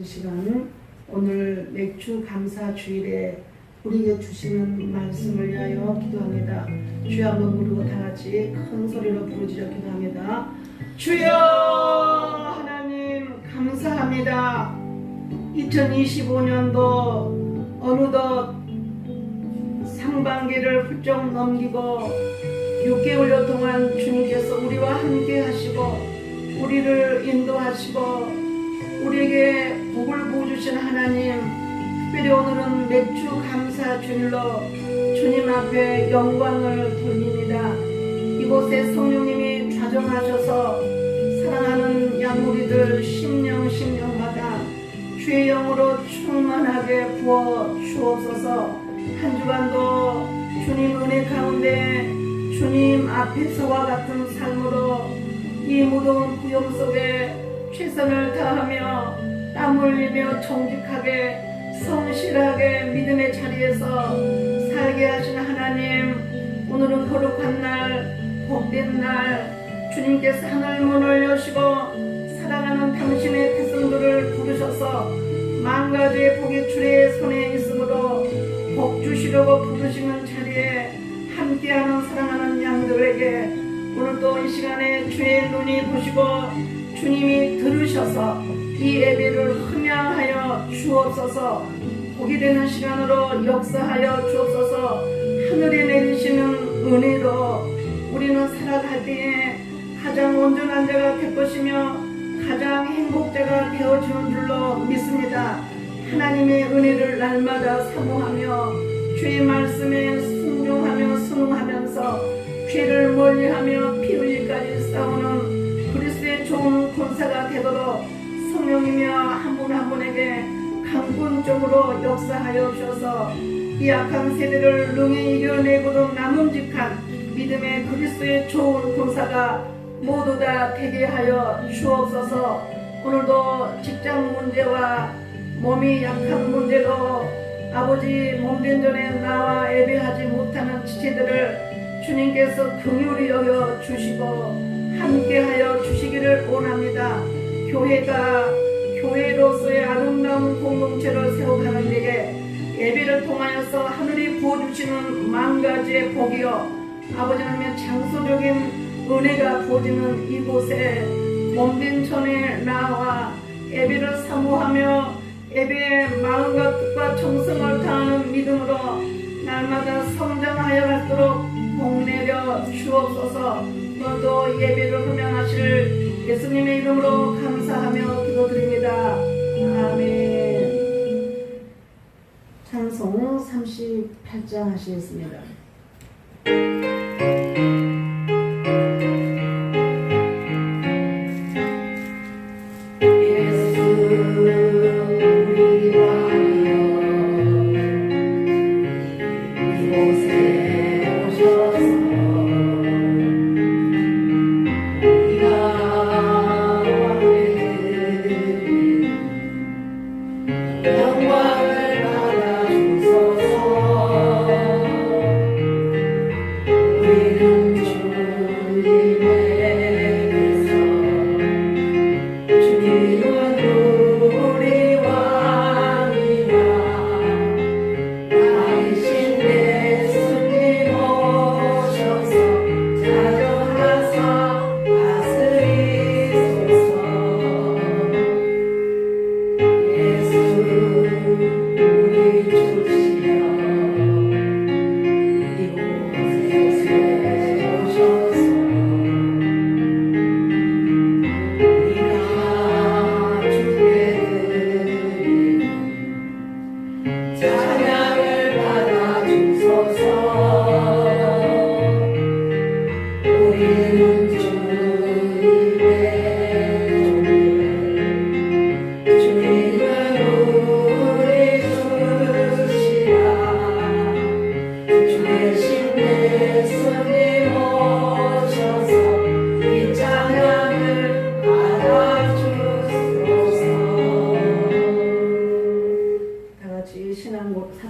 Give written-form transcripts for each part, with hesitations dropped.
시간 오늘 맥주 감사 주일에 우리에게 주시는 말씀을 위하여 기도합니다. 주여 한번 부르고 다 같이 큰 소리로 부르짖어 기도합니다. 주여 하나님 감사합니다. 2025년도 어느덧 상반기를 훌쩍 넘기고 6개월여 동안 주님께서 우리와 함께 하시고 우리를 인도하시고 우리에게 복을 부어주신 하나님, 특별히 오늘은 맥주 감사 주일로 주님 앞에 영광을 돌립니다. 이곳에 성령님이 좌정하셔서 사랑하는 양무리들 심령마다 주의 영으로 충만하게 부어 주옵소서. 한 주간도 주님 은혜 가운데 주님 앞에서와 같은 삶으로 이 무더운 구름 속에 최선을 다하며 땀 흘리며 정직하게 성실하게 믿음의 자리에서 살게 하신 하나님, 오늘은 거룩한 날, 복된 날, 주님께서 하늘 문을 여시고 사랑하는 당신의 백성들을 부르셔서 만 가지의 복이 주의 손에 있으므로 복 주시려고 부르시는 자리에 함께하는 사랑하는 양들에게 오늘도 이 시간에 주의 눈이 보시고 주님이 들으셔서 이 예배를 흠양하여 주옵소서. 복이 되는 시간으로 역사하여 주옵소서. 하늘에 내리시는 은혜로 우리는 살아갈 때에 가장 온전한 자가 될 것이며 가장 행복자가 되어지는 줄로 믿습니다. 하나님의 은혜를 날마다 사모하며 주의 말씀에 순종하며 순응하면서 죄를 멀리하며 피 흘리까지 싸우는 그리스도의 좋은 권사가 되도록 성령이며 한 분 한 분에게 강권적으로 역사하여 주셔서 이 악한 세대를 능히 이겨내고도 남음직한 믿음의 그리스도의 좋은 권사가 모두 다 되게 하여 주옵소서. 오늘도 직장 문제와 몸이 약한 문제로 아버지 몸된 전에 나와 예배하지 못하는 지체들을 주님께서 긍휼히 여겨 주시고 함께하여 주시기를 원합니다. 교회가 교회로서의 아름다운 공동체를 세워가는 데에 예배를 통하여서 하늘이 부어주시는 만 가지의 복이요 아버지는 장소적인 은혜가 부어지는 이곳에 몸된 전에 나와 예배를 사모하며 예배의 마음과 뜻과 정성을 다하는 믿음으로 날마다 성장하여 갈도록 복내려 주옵소서. 오늘도 예배를 흠양하실 예수님의 이름으로 감사하며 기도드립니다. 아멘. 찬송 38장 하시겠습니다.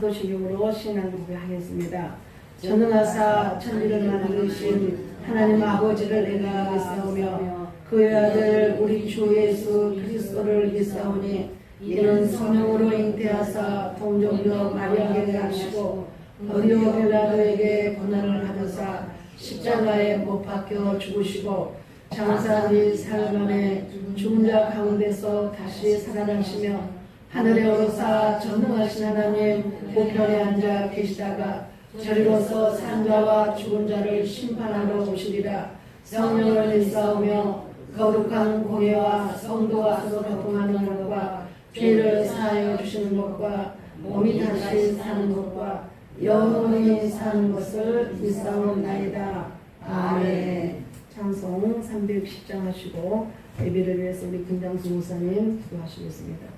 사도신경으로 신앙 고백하겠습니다. 전능하사 천지를 만드신 하나님 아버지를 내가 믿사오며 그의 아들 우리 주 예수 그리스도를 믿사오니 이는 성령으로 잉태하사 동정녀 마리아에게 낳으시고 본디오 빌라도에게 고난을 받으사 십자가에 못 박혀 죽으시고 장사 뒤 사흘 만에 죽은 자 가운데서 다시 살아나시며 하늘에 오르사 전능하신 하나님 우편에 앉아 계시다가 저리로서 산 자와 죽은 자를 심판하러 오시리라. 성령을 일사오며 거룩한 공예와 성도와 교통하는 것과 죄를 사하여 주시는 것과 몸이 다시 사는 것과 영원히 사는 것을 일사옵나이다. 아멘. 찬송 310장 하시고 예배를 위해서 우리 김장수 목사님 기도하시겠습니다.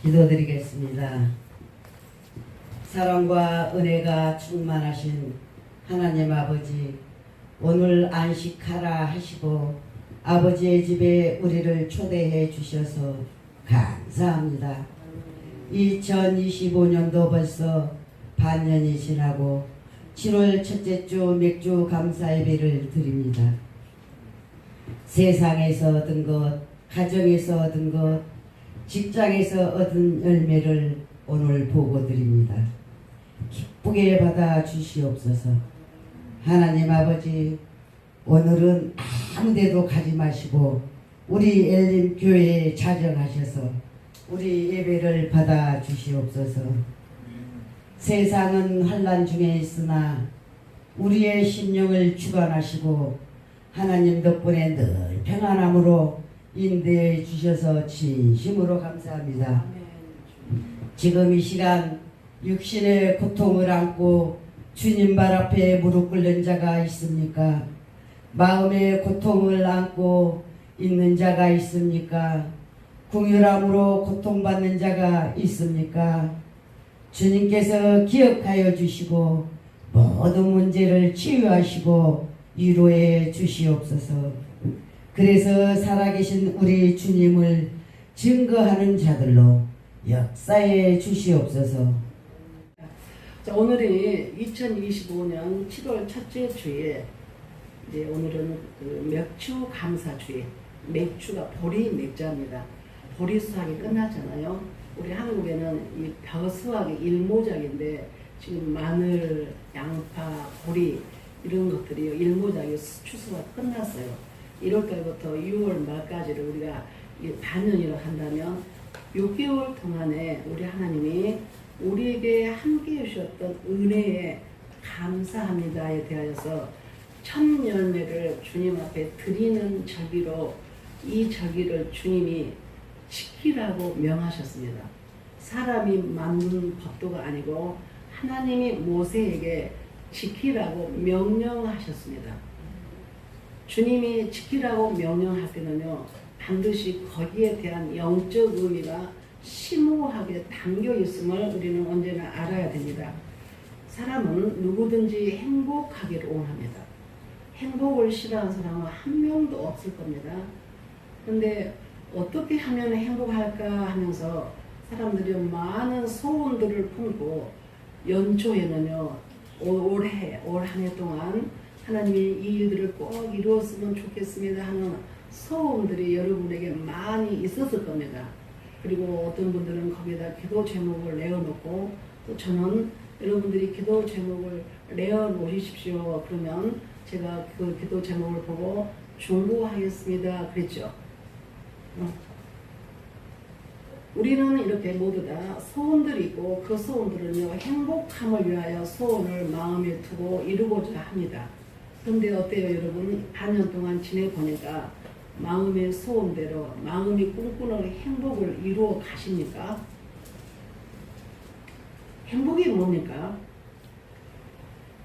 기도드리겠습니다. 사랑과 은혜가 충만하신 하나님 아버지, 오늘 안식하라 하시고 아버지의 집에 우리를 초대해 주셔서 감사합니다. 2025년도 벌써 반년이 지나고 7월 첫째 주 맥주 감사 예배를 드립니다. 세상에서 얻은 것, 가정에서 얻은 것, 직장에서 얻은 열매를 오늘 보고 드립니다. 기쁘게 받아 주시옵소서. 하나님 아버지, 오늘은 아무 데도 가지 마시고 우리 엘림 교회에 자정하셔서 우리 예배를 받아 주시옵소서. 세상은 환난 중에 있으나 우리의 심령을 주관하시고 하나님 덕분에 늘 평안함으로 인도해 주셔서 진심으로 감사합니다. 지금 이 시간 육신의 고통을 안고 주님 발 앞에 무릎 꿇는 자가 있습니까? 마음의 고통을 안고 있는 자가 있습니까? 궁휼함으로 고통받는 자가 있습니까? 주님께서 기억하여 주시고 모든 문제를 치유하시고 위로해 주시옵소서. 그래서 살아계신 우리 주님을 증거하는 자들로 역사해 주시옵소서. 자, 오늘이 2025년 7월 첫째 주에 이제 오늘은 그 맥주 감사주의, 맥주가 보리 맥자입니다. 보리 수확이 끝났잖아요. 우리 한국에는 이 벼 수확이 일모작인데 지금 마늘, 양파, 보리 이런 것들이 일모작이 추수가 끝났어요. 1월달부터 6월 말까지를 우리가 반년이라고 한다면 6개월 동안에 우리 하나님이 우리에게 함께 해주셨던 은혜에 감사합니다에 대하여서 첫 열매를 주님 앞에 드리는 절기로 이 절기를 주님이 지키라고 명하셨습니다. 사람이 만든 법도가 아니고 하나님이 모세에게 지키라고 명령하셨습니다. 주님이 지키라고 명령할 때는요, 반드시 거기에 대한 영적 의미가 심오하게 담겨 있음을 우리는 언제나 알아야 됩니다. 사람은 누구든지 행복하기를 원합니다. 행복을 싫어하는 사람은 한 명도 없을 겁니다. 그런데 어떻게 하면 행복할까 하면서 사람들이 많은 소원들을 품고 연초에는요, 올 한 해 동안 하나님이 이 일들을 꼭 이루었으면 좋겠습니다 하는 소원들이 여러분에게 많이 있었을 겁니다. 그리고 어떤 분들은 거기에다 기도 제목을 내어놓고, 또 저는 여러분들이 기도 제목을 내어놓으십시오. 그러면 제가 그 기도 제목을 보고 중보하겠습니다. 그랬죠. 우리는 이렇게 모두 다 소원들이 있고 그 소원들은요, 행복함을 위하여 소원을 마음에 두고 이루고자 합니다. 그런데 어때요 여러분? 반년 동안 지내보니까 마음의 소원대로 마음이 꿈꾸는 행복을 이루어 가십니까? 행복이 뭡니까?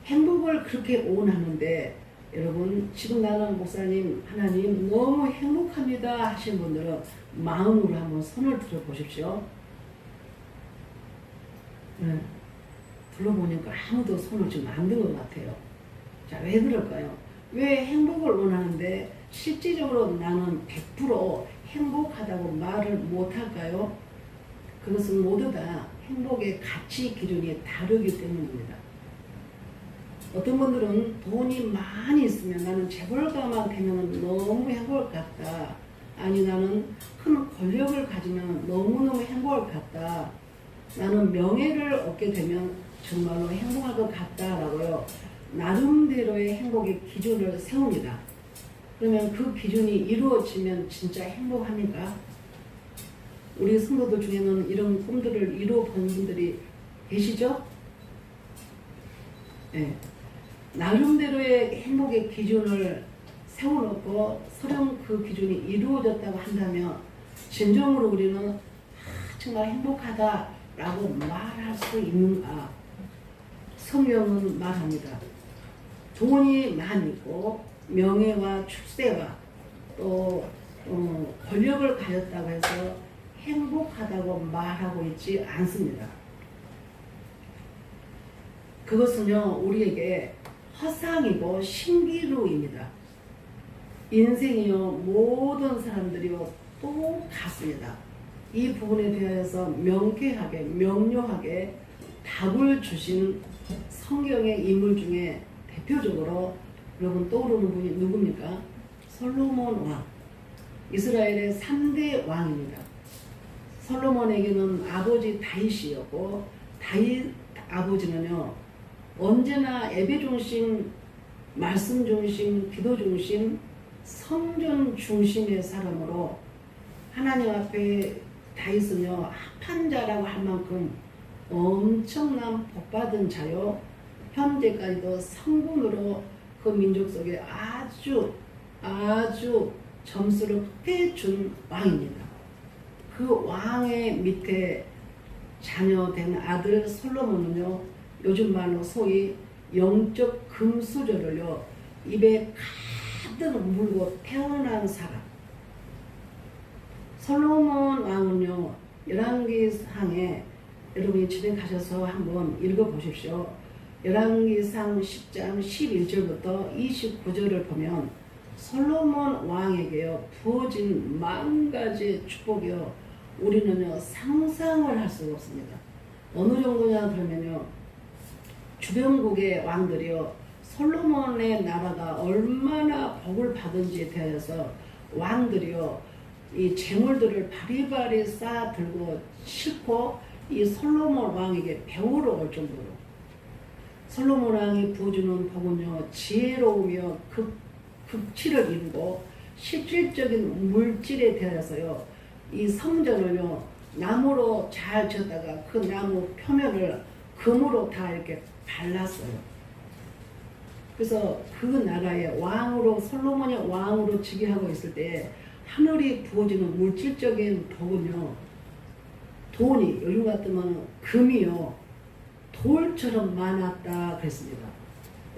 행복을 그렇게 원하는데 여러분, 지금 나는 목사님 하나님 너무 행복합니다 하신 분들은 마음으로 한번 손을 들어 보십시오. 둘러보니까 아무도 손을 지금 안 든 것 같아요. 자, 왜 그럴까요? 왜 행복을 원하는데 실질적으로 나는 100% 행복하다고 말을 못할까요? 그것은 모두 다 행복의 가치 기준이 다르기 때문입니다. 어떤 분들은 돈이 많이 있으면 나는 재벌가만 되면 너무 행복할 것 같다. 아니 나는 큰 권력을 가지면 너무너무 행복할 것 같다. 나는 명예를 얻게 되면 정말로 행복할 것 같다라고요. 나름대로의 행복의 기준을 세웁니다. 그러면 그 기준이 이루어지면 진짜 행복합니까? 우리 성도들 중에는 이런 꿈들을 이루어 본 분들이 계시죠? 네. 나름대로의 행복의 기준을 세워놓고 설령 그 기준이 이루어졌다고 한다면 진정으로 우리는 정말 행복하다라고 말할 수 있는가? 성경은 말합니다. 돈이 많이 있고 명예와 출세와 또 권력을 가졌다고 해서 행복하다고 말하고 있지 않습니다. 그것은요, 우리에게 허상이고 신기루입니다. 인생이요, 모든 사람들이요 똑같습니다. 이 부분에 대해서 명쾌하게 명료하게 답을 주신 성경의 인물 중에 대표적으로 여러분 떠오르는 분이 누굽니까? 솔로몬 왕. 이스라엘의 3대 왕입니다. 솔로몬에게는 아버지 다윗이었고, 다윗 아버지는요, 언제나 예배 중심, 말씀 중심, 기도 중심, 성전 중심의 사람으로 하나님 앞에 다윗은요, 합한 자라고 할 만큼 엄청난 복받은 자요. 현재까지도 성군으로 그 민족 속에 아주 점수를 크게 준 왕입니다. 그 왕의 밑에 자녀된 아들 솔로몬은요, 요즘 말로 소위 영적 금수저를요, 입에 가득 물고 태어난 사람. 솔로몬 왕은요, 열왕기상에 여러분이 집에 가셔서 한번 읽어보십시오. 열왕기상 10장 11절부터 29절을 보면 솔로몬 왕에게요 부어진 만 가지 축복이요 우리는요 상상을 할 수가 없습니다. 어느 정도냐 그러면요 주변국의 왕들이요 솔로몬의 나라가 얼마나 복을 받은지에 대해서 왕들이요 이 재물들을 바리바리 쌓아 들고 싣고 이 솔로몬 왕에게 배우러 올 정도로 솔로몬 왕이 부어주는 복은요 지혜로우며 극치를 이루고 실질적인 물질에 대해서요 이 성전을요 나무로 잘 지었다가 그 나무 표면을 금으로 다 이렇게 발랐어요. 그래서 그 나라의 왕으로 솔로몬이 왕으로 즉위하고 있을 때 하늘이 부어지는 물질적인 복은요 돈이 요즘 같으면 금이요 돌처럼 많았다 그랬습니다.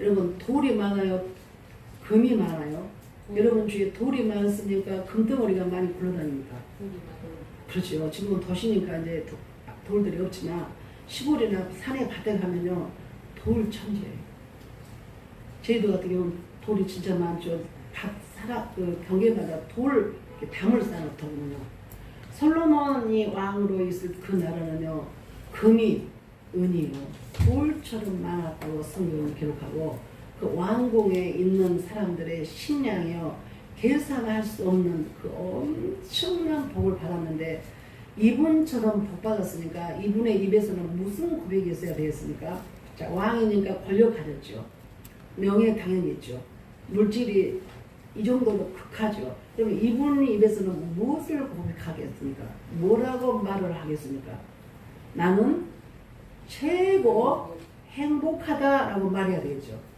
여러분 돌이 많아요? 금이 많아요? 여러분 주위에 돌이 많으니까 금덩어리가 많이 굴러다닙니까? 그렇죠. 지금은 도시니까 이제 돌들이 없지만 시골이나 산에 밭에 가면요 돌 천지예요. 제주도 같은 경우는 돌이 진짜 많죠. 그 경계마다 돌 담을 쌓아놓더군요. 솔로몬이 왕으로 있을 그 나라는요 금이 은이요 돌처럼 많았다고 성경을 기록하고 그 왕궁에 있는 사람들의 식량이요 계산할 수 없는 그 엄청난 복을 받았는데 이분처럼 복 받았으니까 이분의 입에서는 무슨 고백이 있어야 되겠습니까? 자, 왕이니까 권력 가졌죠. 명예 당연히 있죠. 물질이 이 정도로 극하죠. 그러면 이분 입에서는 무엇을 고백하겠습니까? 뭐라고 말을 하겠습니까? 나는 최고 행복하다라고 말해야 되겠죠.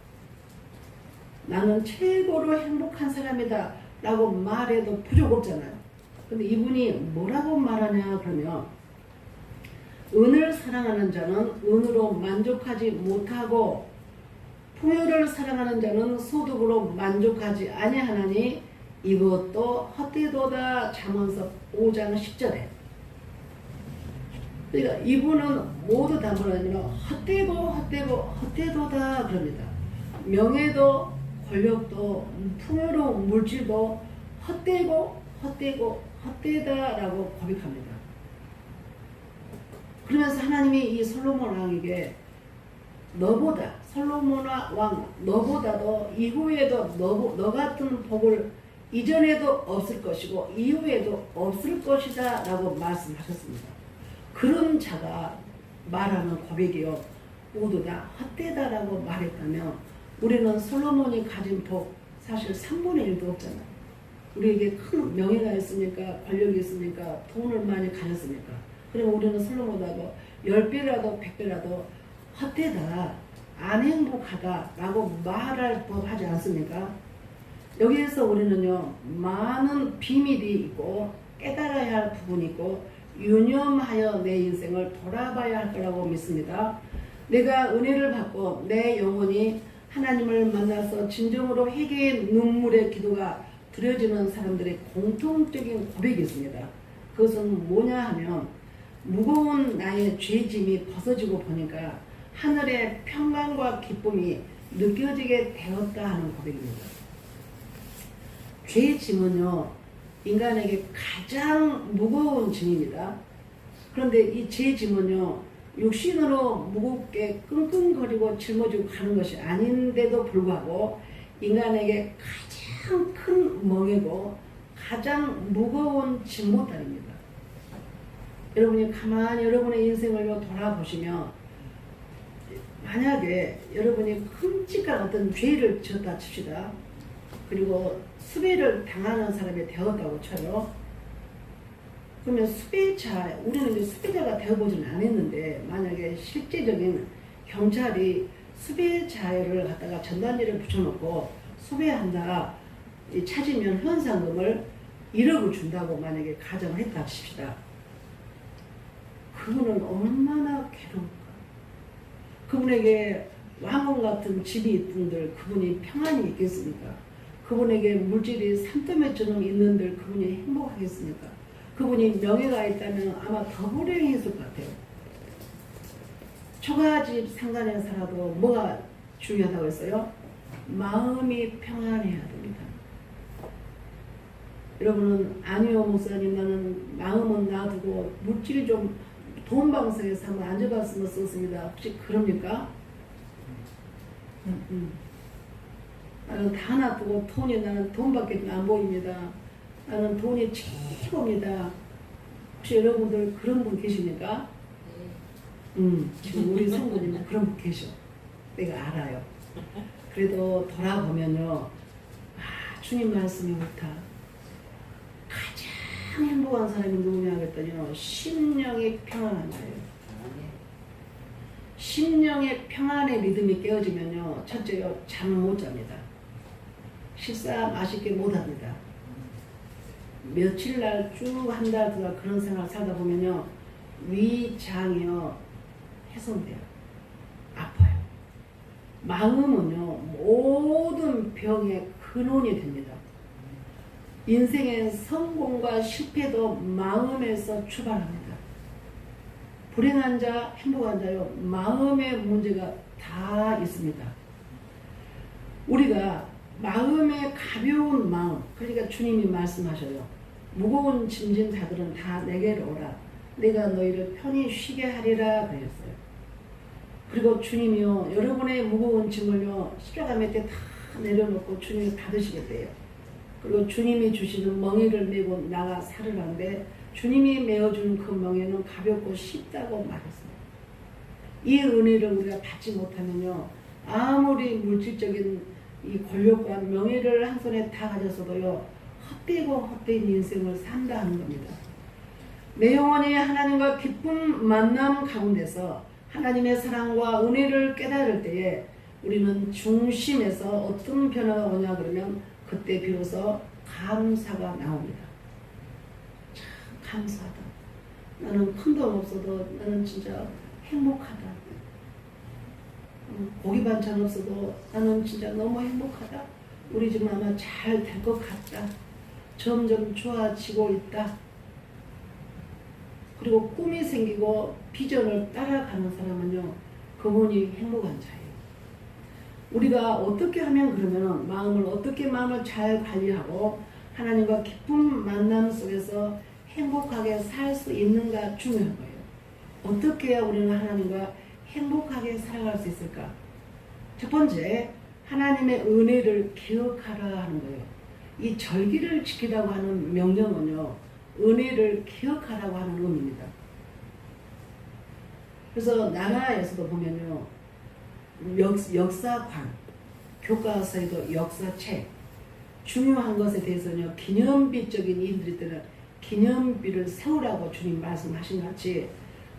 나는 최고로 행복한 사람이다 라고 말해도 부족 없잖아요. 근데 이분이 뭐라고 말하냐 그러면 은을 사랑하는 자는 은으로 만족하지 못하고 풍요를 사랑하는 자는 소득으로 만족하지 아니하나니 이것도 헛되도다. 잠언서 5장 10절에 그러니까 이분은 모두 다 뭐냐면 헛되도다 그럽니다. 명예도 권력도 풍요로운 물질도 헛되다라고 고백합니다. 그러면서 하나님이 이 솔로몬 왕에게 너보다 솔로몬 왕 너보다도 이후에도 너 같은 복을 이전에도 없을 것이고 이후에도 없을 것이다 라고 말씀하셨습니다. 그런 자가 말하는 고백이요 모두 다 헛되다라고 말했다면 우리는 솔로몬이 가진 복 사실 3분의 1도 없잖아요. 우리에게 큰 명예가 있으니까 권력이 있으니까 돈을 많이 가졌으니까 그러면 우리는 솔로몬하고 10배라도 100배라도 헛되다 안 행복하다 라고 말할 법하지 않습니까? 여기에서 우리는요 많은 비밀이 있고 깨달아야 할 부분이 있고 유념하여 내 인생을 돌아봐야 할 거라고 믿습니다. 내가 은혜를 받고 내 영혼이 하나님을 만나서 진정으로 회개의 눈물의 기도가 드려지는 사람들의 공통적인 고백이 있습니다. 그것은 뭐냐 하면 무거운 나의 죄짐이 벗어지고 보니까 하늘의 평강과 기쁨이 느껴지게 되었다 하는 고백입니다. 죄짐은요 인간에게 가장 무거운 짐입니다. 그런데 이 죄짐은요 육신으로 무겁게 끙끙거리고 짊어지고 가는 것이 아닌데도 불구하고 인간에게 가장 큰 멍해고 가장 무거운 짐보따리입니다. 여러분이 가만히 여러분의 인생을 돌아보시면 만약에 여러분이 끔찍한 어떤 죄를 지었다 칩시다. 그리고 수배를 당하는 사람이 되었다고 쳐요. 그러면 수배자, 우리는 이제 수배자가 되어보지는 않았는데 만약에 실제적인 경찰이 수배자를 갖다가 전단지를 붙여놓고 수배한다 찾으면 현상금을 1억을 준다고 만약에 가정을 했다 칩시다. 그분은 얼마나 괴로울까. 그분에게 왕궁 같은 집이 있던들 그분이 평안이 있겠습니까? 그분에게 물질이 산더미처럼 있는들 그분이 행복하겠습니까? 그분이 명예가 있다면 아마 더 불행했을 것 같아요. 초가집 상간에 살아도 뭐가 중요하다고 했어요? 마음이 평안해야 됩니다. 여러분은 아니요 목사님 나는 마음은 놔두고 물질 좀 돈 방석에서 한번 앉아봤으면 썼습니다. 혹시 그럽니까? 나는 다 놔두고 돈이 나는 돈밖에 안 보입니다. 나는 돈이 최고입니다. 혹시 여러분들 그런 분 계십니까? 지금 우리 성도님 그런 분 계셔. 내가 알아요. 그래도 돌아보면요. 아, 주님 말씀이 옳다. 가장 행복한 사람이 누구냐 그랬더니요. 심령이 평안한 자예요. 심령의 평안의 리듬이 깨어지면요. 첫째요. 잠을 못 잡니다. 식사 맛있게 못 합니다. 며칠 날 쭉 한 달 동안 그런 생활 살다 보면요. 위장이요. 훼손돼요. 아파요. 마음은요. 모든 병의 근원이 됩니다. 인생의 성공과 실패도 마음에서 출발합니다. 불행한 자, 행복한 자요. 마음의 문제가 다 있습니다. 우리가 마음의 가벼운 마음, 그러니까 주님이 말씀하셔요. 무거운 짐진 자들은 다 내게로 오라. 내가 너희를 편히 쉬게 하리라 그랬어요. 그리고 주님이요. 여러분의 무거운 짐을요. 십자가 밑에 다 내려놓고 주님이 받으시겠대요. 그리고 주님이 주시는 멍에를 메고 나가 살으라는데 주님이 메어주는 그 멍에는 가볍고 쉽다고 말했습니다. 이 은혜를 우리가 받지 못하면요. 아무리 물질적인 이 권력과 명예를 한 손에 다 가졌어도요. 헛되고 헛된 인생을 산다 하는 겁니다. 내 영혼이 하나님과 기쁜 만남 가운데서 하나님의 사랑과 은혜를 깨달을 때에 우리는 중심에서 어떤 변화가 오냐 그러면 그때 비로소 감사가 나옵니다. 참 감사하다. 나는 큰 돈 없어도 나는 진짜 행복하다. 고기 반찬 없어도 나는 진짜 너무 행복하다. 우리 집 아마 잘 될 것 같다. 점점 좋아지고 있다. 그리고 꿈이 생기고 비전을 따라가는 사람은요. 그분이 행복한 자예요. 우리가 어떻게 하면 그러면 마음을 잘 관리하고 하나님과 기쁜 만남 속에서 행복하게 살 수 있는가 중요한 거예요. 어떻게 해야 우리는 하나님과 행복하게 살아갈 수 있을까? 첫 번째, 하나님의 은혜를 기억하라 하는 거예요. 이 절기를 지키라고 하는 명령은요. 은혜를 기억하라고 하는 의미입니다. 그래서 나라에서도 보면요. 역사관, 교과서에도 역사책, 중요한 것에 대해서는요. 기념비적인 일들이 때는 기념비를 세우라고 주님 말씀하신 같이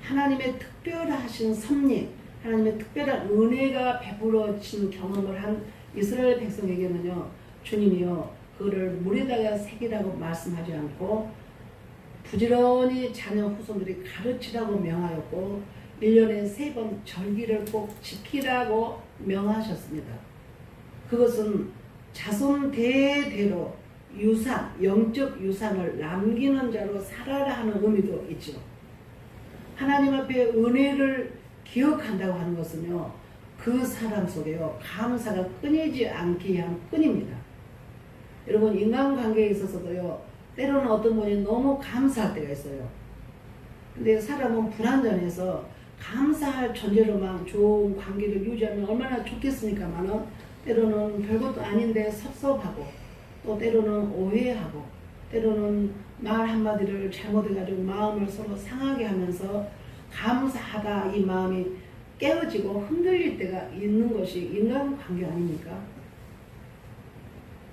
하나님의 특별하신 섭리, 하나님의 특별한 은혜가 베풀어진 경험을 한 이스라엘 백성에게는요. 주님이요. 그거를 물에다가 새기라고 말씀하지 않고 부지런히 자녀 후손들이 가르치라고 명하였고 1년에 3번 절기를 꼭 지키라고 명하셨습니다. 그것은 자손 대대로 유산, 영적 유산을 남기는 자로 살아라 하는 의미도 있죠. 하나님 앞에 은혜를 기억한다고 하는 것은요. 그 사람 속에요. 감사가 끊이지 않기 위한 끈입니다. 여러분 인간관계에 있어서도요. 때로는 어떤 분이 너무 감사할 때가 있어요. 근데 사람은 불완전해서 감사할 존재로만 좋은 관계를 유지하면 얼마나 좋겠습니까만은 때로는 별것도 아닌데 섭섭하고 또 때로는 오해하고 때로는 말 한마디를 잘못해가지고 마음을 서로 상하게 하면서 감사하다 이 마음이 깨어지고 흔들릴 때가 있는 것이 인간관계 아닙니까?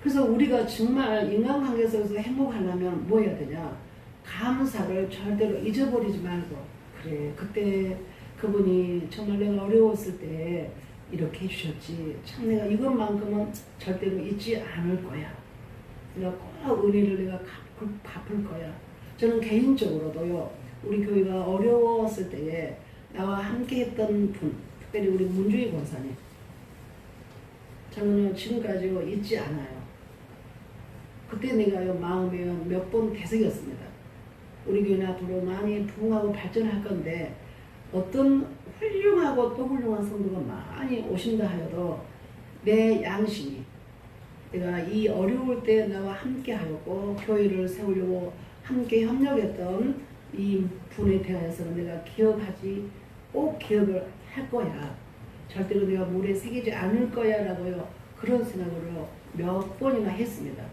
그래서 우리가 정말 인간관계 속에서 행복하려면 뭐 해야 되냐? 감사를 절대로 잊어버리지 말고 그래 그때 그분이 정말 내가 어려웠을 때 이렇게 해주셨지 참 내가 이것만큼은 절대로 잊지 않을 거야. 내가 꼭 은혜를 내가 갚을 거야. 저는 개인적으로도요. 우리 교회가 어려웠을 때에 나와 함께 했던 분 특별히 우리 문주희 권사님 저는 지금까지 잊지 않아요. 그때 내가요 마음에 몇 번 되새겼습니다. 우리 교회는 앞으로 많이 부흥하고 발전할 건데 어떤 훌륭하고 또 훌륭한 성도가 많이 오신다 하여도 내 양심이 내가 이 어려울 때 나와 함께 하였고 교회를 세우려고 함께 협력했던 이 분에 대해서는 내가 기억하지 꼭 기억을 할 거야. 절대로 내가 물에 새기지 않을 거야 라고요. 그런 생각으로 몇 번이나 했습니다.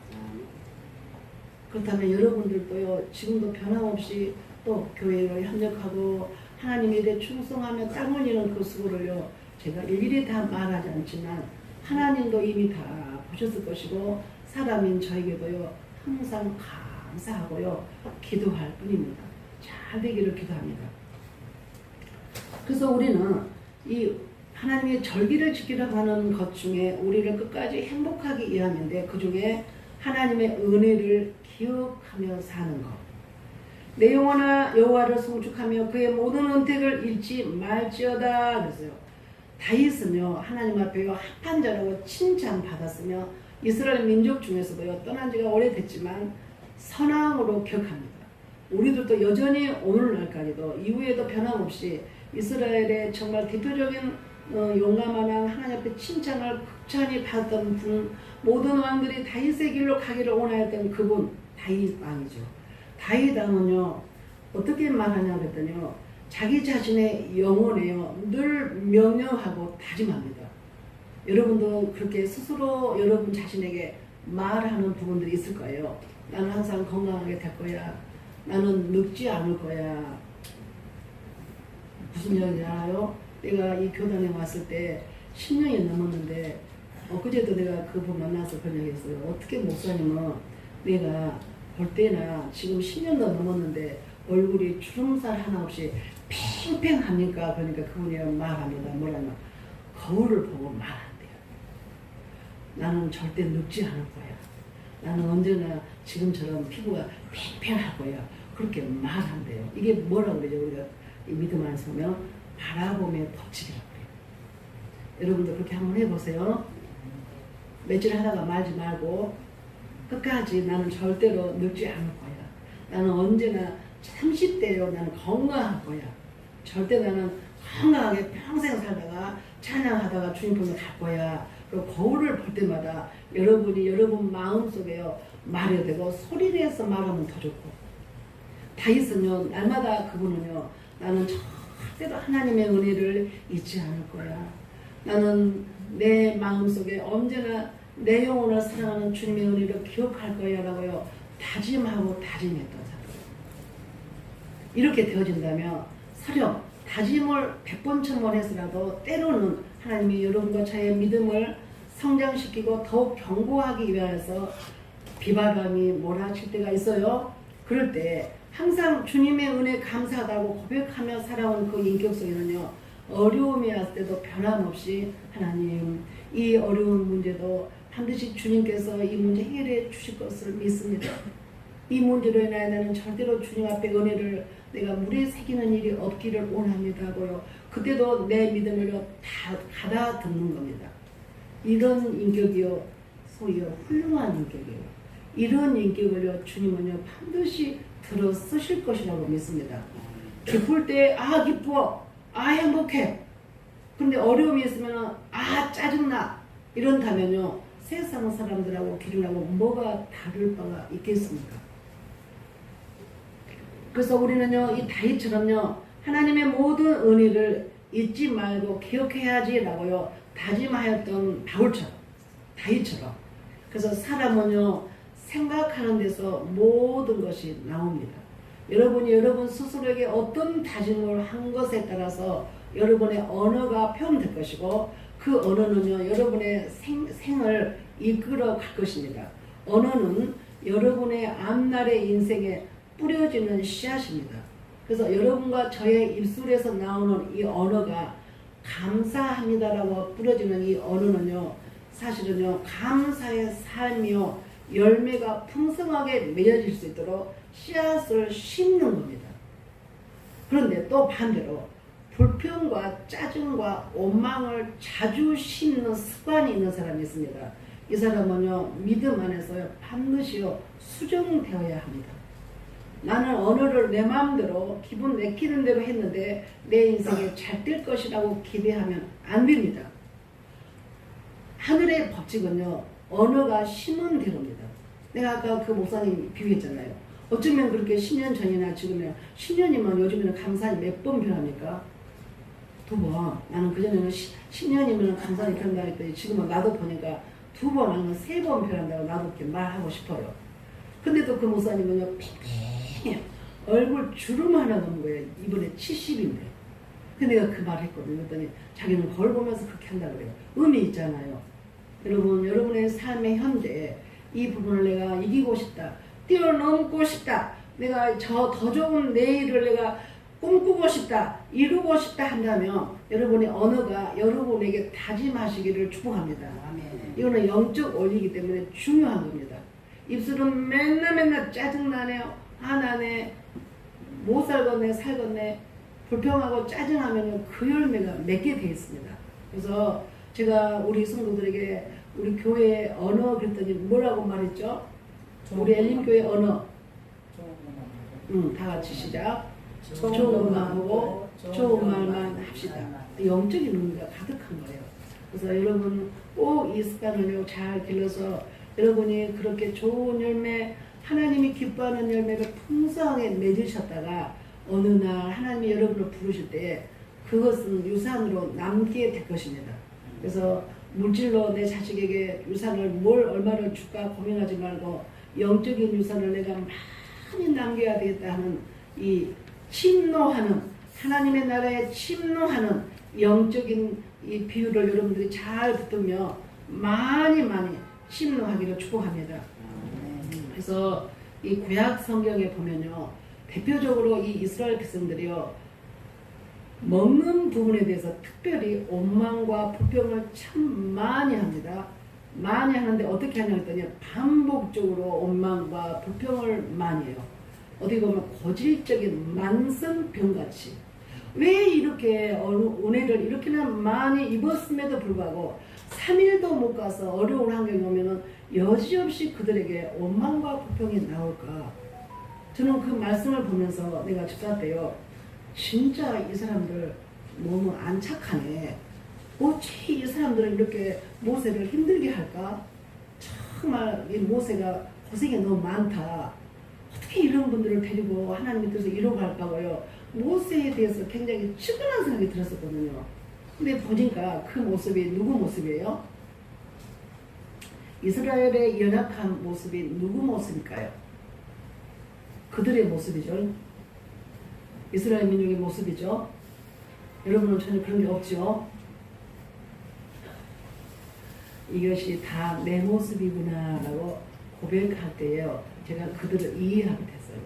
그렇다면 여러분들도요. 지금도 변함없이 또 교회를 협력하고 하나님에 대해 충성하며 땀 흘리는 그 수고를요. 제가 일일이 다 말하지 않지만 하나님도 이미 다 보셨을 것이고 사람인 저에게도요. 항상 감사하고요. 기도할 뿐입니다. 잘 되기를 기도합니다. 그래서 우리는 이 하나님의 절기를 지키려고 하는 것 중에 우리를 끝까지 행복하게 이해하는데 그 중에 하나님의 은혜를 기억하며 사는 것. 내 영혼아 여호와를 송축하며 그의 모든 은택을 잃지 말지어다 그랬어요. 다윗은요 하나님 앞에요 합한 자라고 칭찬받았으며 이스라엘 민족 중에서도요 떠난 지가 오래됐지만 선왕으로 기억합니다. 우리들도 여전히 오늘날까지도 이후에도 변함없이 이스라엘의 정말 대표적인 용감한 왕 하나님 앞에 칭찬을 극찬히 받았던 분 모든 왕들이 다윗의 길로 가기를 원하였던 그분 다윗 왕이죠. 다윗 왕은요 어떻게 말하냐 그랬더니요 자기 자신의 영혼에요 늘 명령하고 다짐합니다. 여러분도 그렇게 스스로 여러분 자신에게 말하는 부분들이 있을 거예요. 나는 항상 건강하게 될 거야. 나는 늙지 않을 거야. 무슨 얘기인지 알아요? 내가 이 교단에 왔을 때 10년이 넘었는데 엊그제도 내가 그분 만나서 그런 얘기 했어요. 어떻게 목사님은 내가 볼 때나 지금 10년도 넘었는데 얼굴이 주름살 하나 없이 팽팽합니까? 그러니까 그분이 말합니다. 뭐라면 거울을 보고 말한대요. 나는 절대 늙지 않을 거야. 나는 언제나 지금처럼 피부가 팽팽할 거야. 그렇게 말한대요. 이게 뭐라고 그러죠? 우리가 이 믿음 안에서 보면 바라봄의 법칙이라고 그래요. 여러분도 그렇게 한번 해보세요. 며칠 하다가 말지 말고 끝까지 나는 절대로 늙지 않을 거야. 나는 언제나 30대로 나는 건강할 거야. 절대 나는 건강하게 평생 살다가 찬양하다가 주님 보면 갈 거야. 그리고 거울을 볼 때마다 여러분이 여러분 마음속에요 말해야 되고 소리내서 말하면 더 좋고 다윗은요 날마다 그분은요 나는 절대로 하나님의 은혜를 잊지 않을 거야. 나는 내 마음속에 언제나 내 영혼을 사랑하는 주님의 은혜를 기억할 거야 라고요 다짐하고 다짐했던 사람. 이렇게 되어진다면 설령 다짐을 100번 1000번 해서라도 때로는 하나님이 여러분과 저의 믿음을 성장시키고 더욱 견고하기 위해서 비바람이 몰아칠 때가 있어요. 그럴 때 항상 주님의 은혜 감사하다고 고백하며 살아온 그 인격 속에는요 어려움이 왔을 때도 변함없이 하나님 이 어려운 문제도 반드시 주님께서 이 문제 해결해 주실 것을 믿습니다. 이 문제로 인하여 나는 절대로 주님 앞에 은혜를 내가 물에 새기는 일이 없기를 원합니다 하고요. 그때도 내 믿음을 다 가다듬는 겁니다. 이런 인격이요 소위 훌륭한 인격이에요. 이런 인격을요 주님은요 반드시 들어 쓰실 것이라고 믿습니다. 기쁠 때 아 기뻐 아 행복해. 그런데 어려움이 있으면 아 짜증나 이런다면요 세상 사람들하고 기준하고 뭐가 다를 바가 있겠습니까? 그래서 우리는요 이 다윗처럼요 하나님의 모든 은혜를 잊지 말고 기억해야지 라고요 다짐하였던 바울처럼 다윗처럼. 그래서 사람은요 생각하는 데서 모든 것이 나옵니다. 여러분이 여러분 스스로에게 어떤 다짐을 한 것에 따라서 여러분의 언어가 표현될 것이고 그 언어는요 여러분의 생을 이끌어 갈 것입니다. 언어는 여러분의 앞날의 인생에 뿌려지는 씨앗입니다. 그래서 여러분과 저의 입술에서 나오는 이 언어가 감사합니다라고 뿌려지는 이 언어는요 사실은요 감사의 삶이요 열매가 풍성하게 맺어질 수 있도록 씨앗을 심는 겁니다. 그런데 또 반대로 불평과 짜증과 원망을 자주 심는 습관이 있는 사람이 있습니다. 이 사람은요 믿음 안에서요 반드시요 수정되어야 합니다. 나는 언어를 내 마음대로 기분 내키는 대로 했는데 내 인생에 잘 될 것이라고 기대하면 안 됩니다. 하늘의 법칙은요 언어가 심은 대로입니다. 내가 아까 그 목사님 비유했잖아요. 어쩌면 그렇게 10년 전이나 지금이나 10년이면 요즘에는 강산이 몇 번 변합니까? 2번. 나는 그전에는 10년이면 강산이 변한다 했더니 지금은 나도 보니까 2번 아니면 3번 변한다고 나도 그렇게 말하고 싶어요. 근데도 그 목사님은요, 팽팽해요. 얼굴 주름 하나 넘은 거예요. 이번에 70인데. 근데 내가 그 말 했거든요. 그랬더니 자기는 거울 보면서 그렇게 한다 그래요. 의미 있잖아요. 여러분, 여러분의 삶의 현재 이 부분을 내가 이기고 싶다. 뛰어넘고 싶다. 내가 더 좋은 내일을 내가 꿈꾸고 싶다. 이루고 싶다 한다면 여러분의 언어가 여러분에게 다짐하시기를 축복합니다. 아멘. 이거는 영적 원리이기 때문에 중요한 겁니다. 입술은 맨날 짜증나네요. 나네. 못 살겠네, 살겠네. 불평하고 짜증하면 그 열매가 맺게 되어 있습니다. 그래서 제가 우리 성도들에게 우리 교회 언어 그랬더니 뭐라고 말했죠? 우리 엘림교회 언어. 다 같이 시작. 좋은 마음하고 좋은 말만 합시다. 영적인 의미가 가득한 거예요. 그래서 여러분 꼭 이 습관을 잘 길러서 여러분이 그렇게 좋은 열매, 하나님이 기뻐하는 열매를 풍성하게 맺으셨다가 어느 날 하나님이 여러분을 부르실 때 그것은 유산으로 남게 될 것입니다. 그래서 물질로 내 자식에게 유산을 뭘 얼마를 줄까 고민하지 말고 영적인 유산을 내가 많이 남겨야 되겠다 하는 이 침노하는 하나님의 나라에 침노하는 영적인 이 비유를 여러분들이 잘 붙들며 많이 침노하기를 축복합니다. 그래서 이 구약 성경에 보면요, 대표적으로 이 이스라엘 백성들이요, 먹는 부분에 대해서 특별히 원망과 불평을 참 많이 합니다. 많이 하는데 어떻게 하냐 했더니 반복적으로 원망과 불평을 많이 해요. 어떻게 보면 고질적인 만성병같이. 왜 이렇게 은혜를 이렇게나 많이 입었음에도 불구하고 3일도 못 가서 어려운 환경이 오면은 여지없이 그들에게 원망과 불평이 나올까? 저는 그 말씀을 보면서 내가 집사 때요, 진짜 이 사람들 너무 안 착하네. 어찌 이 사람들은 이렇게 모세를 힘들게 할까? 정말 이 모세가 고생이 너무 많다. 어떻게 이런 분들을 데리고 하나님의 뜻을 이루고 할까고요. 모세에 대해서 굉장히 측은한 생각이 들었었거든요. 근데 보니까 그 모습이 누구 모습이에요? 이스라엘의 연약한 모습이 누구 모습일까요? 그들의 모습이죠. 이스라엘 민족의 모습이죠. 여러분은 전혀 그런 게 없죠. 이것이 다 내 모습이구나 라고 고백할 때에요, 제가 그들을 이해하게 됐어요.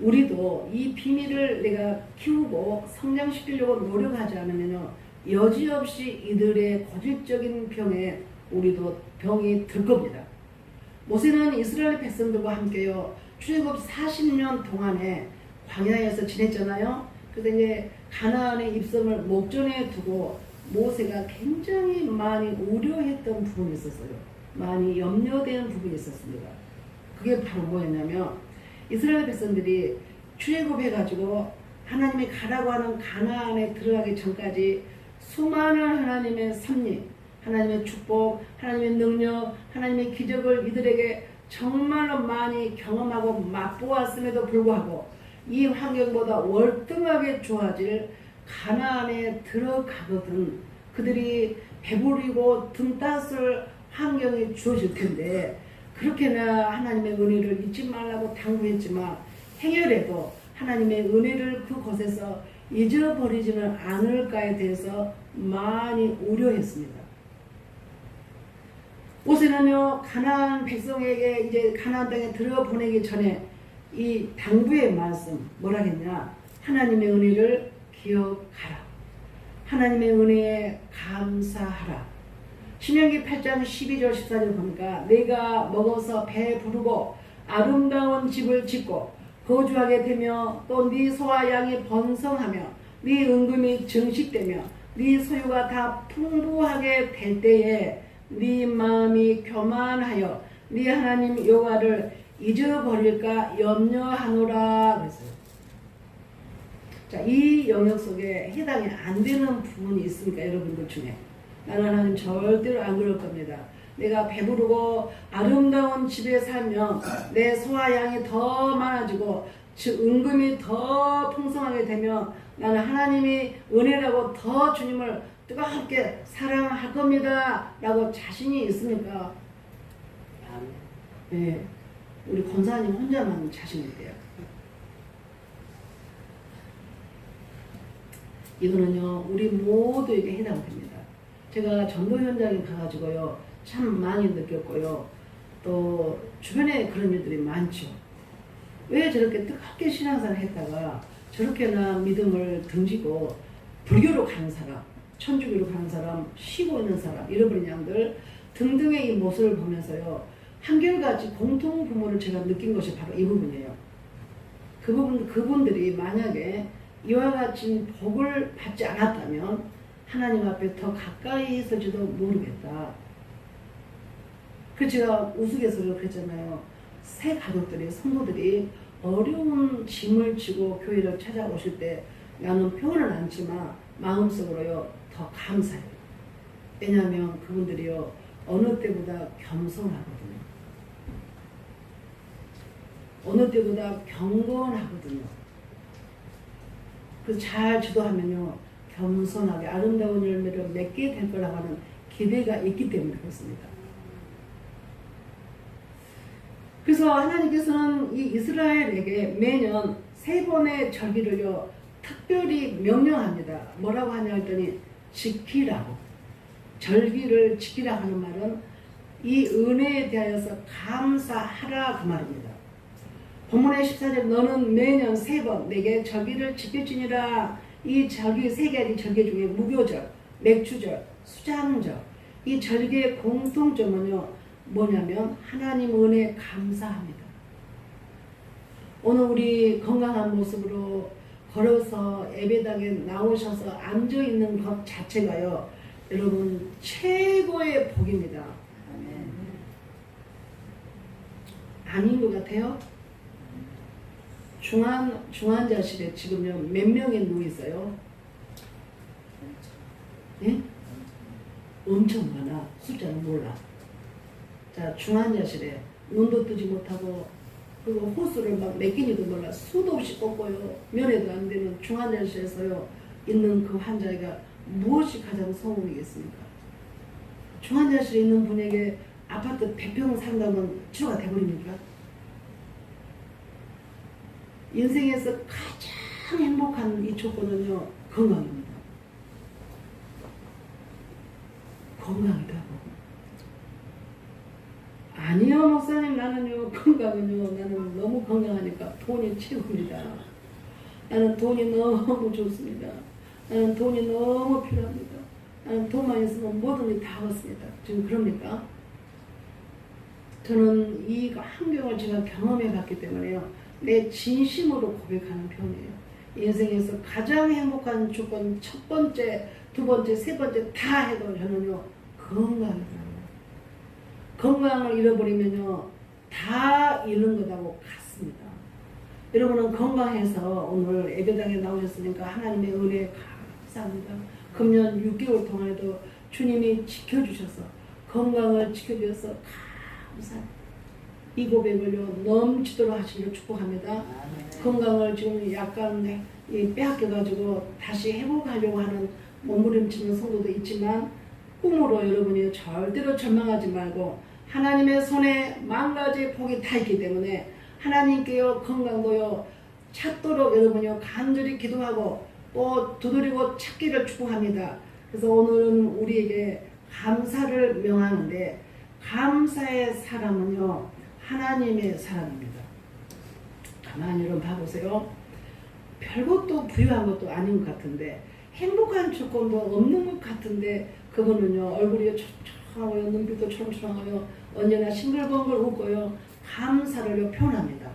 우리도 이 비밀을 내가 키우고 성장시키려고 노력하지 않으면 여지없이 이들의 고질적인 병에 우리도 병이 들 겁니다. 모세는 이스라엘 백성들과 함께요, 출애굽 40년 동안에 광야에서 지냈잖아요. 그래서 이제 가나안의 입성을 목전에 두고 모세가 굉장히 많이 우려했던 부분이 있었어요. 많이 염려되는 부분이 있었습니다. 그게 바로 뭐였냐면, 이스라엘 백성들이 출애굽해가지고 하나님이 가라고 하는 가나안에 들어가기 전까지 수많은 하나님의 섭리, 하나님의 축복, 하나님의 능력, 하나님의 기적을 이들에게 정말로 많이 경험하고 맛보았음에도 불구하고 이 환경보다 월등하게 좋아질 가나안에 들어가거든 그들이 배부르고 등 따스를 환경이 주어질 텐데, 그렇게나 하나님의 은혜를 잊지 말라고 당부했지만 행여라도 하나님의 은혜를 그곳에서 잊어버리지는 않을까에 대해서 많이 우려했습니다. 모세는요, 가나안 백성에게 이제 가나안 땅에 들어보내기 전에 이 당부의 말씀 뭐라겠냐? 하나님의 은혜를 기억하라. 하나님의 은혜에 감사하라. 신명기 8장 12절 14절 보니까 내가 먹어서 배부르고 아름다운 집을 짓고 거주하게 되며 또 네 소와 양이 번성하며 네 은금이 증식되며 네 소유가 다 풍부하게 될 때에 네 마음이 교만하여 네 하나님 여호와를 잊어버릴까 염려하노라 그랬어요. 자, 이 영역 속에 해당이 안 되는 부분이 있습니까, 여러분들 중에? 나는 하나님 절대로 안 그럴 겁니다. 내가 배부르고 아름다운 집에 살면 내 소와 양이 더 많아지고 즉 은금이 더 풍성하게 되면 나는 하나님이 은혜라고 더 주님을 뜨겁게 사랑할 겁니다 라고 자신이 있습니까? 네, 우리 권사님 혼자만 자신이 있대요. 이거는요 우리 모두에게 해당됩니다. 제가 전도 현장에 가가지고요 참 많이 느꼈고요. 또 주변에 그런 일들이 많죠. 왜 저렇게 뜨겁게 신앙생활을 했다가 저렇게나 믿음을 등지고 불교로 가는 사람, 천주교로 가는 사람, 쉬고 있는 사람, 잃어버린 양들 등등의 이 모습을 보면서요 한결같이 공통 부모를 제가 느낀 것이 바로 이 부분이에요. 그분들이 만약에 이와 같이 복을 받지 않았다면 하나님 앞에 더 가까이 있을지도 모르겠다. 그 제가 우스갯소리로 그랬잖아요. 새 가족들이, 성도들이 어려운 짐을 지고 교회를 찾아오실 때 나는 표현은 않지만 마음속으로요 더 감사해요. 왜냐하면 그분들이요 어느 때보다 겸손하거든요. 어느 때보다 경건하거든요. 그래서 잘 지도하면요 겸손하게 아름다운 열매를 맺게 될 거라고 하는 기대가 있기 때문에 그렇습니다. 그래서 하나님께서는 이 이스라엘에게 매년 3번의 절기를요 특별히 명령합니다. 뭐라고 하냐 했더니 지키라고. 절기를 지키라 하는 말은 이 은혜에 대하여서 감사하라 그 말입니다. 본문의 14절 너는 매년 3번 내게 절기를 지킬지니라. 이 절기 3가지 절기 중에 무교절, 맥주절, 수장절 이 절기의 공통점은요 뭐냐면 하나님 은혜에 감사합니다. 오늘 우리 건강한 모습으로 걸어서 예배당에 나오셔서 앉아있는 것 자체가요 여러분 최고의 복입니다. 아닌 것 같아요? 중환자실에 지금요 몇 명이 누워 있어요? 예? 엄청 많아. 숫자는 몰라. 자, 중환자실에 눈도 뜨지 못하고 그리고 호수를 막 몇 개니도 몰라 수도 없이 꺾고요 면회도 안 되는 중환자실에서요 있는 그 환자가 무엇이 가장 소원이겠습니까? 중환자실에 있는 분에게 아파트 100평 산다면 치료가 돼버립니까? 인생에서 가장 행복한 이 조건은요 건강입니다. 건강이라고. 아니요 목사님 나는요 건강은요 나는 너무 건강하니까 돈이 최고입니다. 나는 돈이 너무 좋습니다. 나는 돈이 너무 필요합니다. 나는 돈만 있으면 모든 게 다 얻습니다. 지금 그럽니까? 저는 이 환경을 제가 경험해 봤기 때문에요 내 진심으로 고백하는 편이에요. 인생에서 가장 행복한 조건 첫 번째, 두 번째, 세 번째 다 해도 저는요 건강이다. 건강을 잃어버리면요 다 잃는 것하고 같습니다. 여러분은 건강해서 오늘 예배당에 나오셨으니까 하나님의 은혜에 감사합니다. 금년 6개월 동안에도 주님이 지켜주셔서 건강을 지켜주셔서 감사합니다. 이 고백을요 넘치도록 하시기를 축복합니다. 건강을 지금 약간 빼앗겨가지고 다시 회복하려고 하는 몸부림치는 성도도 있지만 꿈으로 여러분이 절대로 절망하지 말고 하나님의 손에 만 가지 복이 다 있기 때문에 하나님께요 건강도요 찾도록 여러분이요 간절히 기도하고 또 두드리고 찾기를 축복합니다. 그래서 오늘은 우리에게 감사를 명하는데 감사의 사람은요 하나님의 사람입니다. 가만히 여러분 봐보세요. 별것도 부유한 것도 아닌 것 같은데 행복한 조건도 없는 것 같은데 그분은요 얼굴이 촉촉하고요 눈빛도 초롱초롱하고요 언제나 싱글벙글 웃고요 감사를 표현합니다.